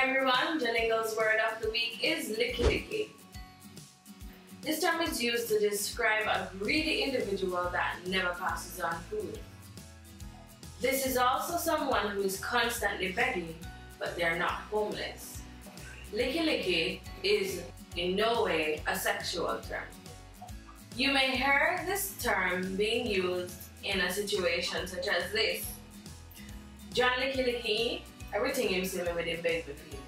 Hi everyone, JaLingo's word of the week is Licky. This term is used to describe a greedy individual that never passes on food. This is also someone who is constantly begging, but they are not homeless. Licky is in no way a sexual term. You may hear this term being used in a situation such as this. John Licky, everything you see me with him beg me please.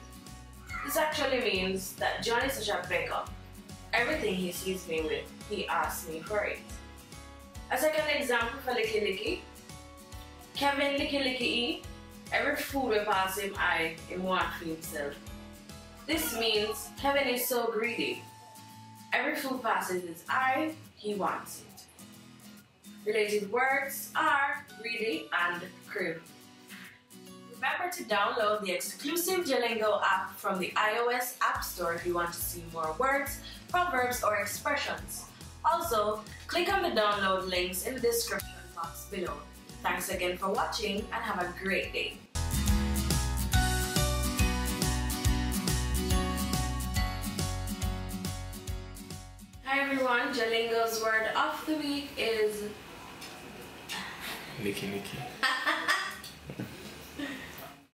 This actually means that John is such a beggar. Everything he sees me with, he asks me for it. A second example for Licky, Kevin Licky, every food we pass him he want for himself. This means Kevin is so greedy. Every food passes his eye, he wants it. Related words are greedy and crib. Remember to download the exclusive JaLingo app from the iOS App Store if you want to see more words, proverbs, or expressions. Also, click on the download links in the description box below. Thanks again for watching and have a great day. Hi everyone, JaLingo's word of the week is Licky.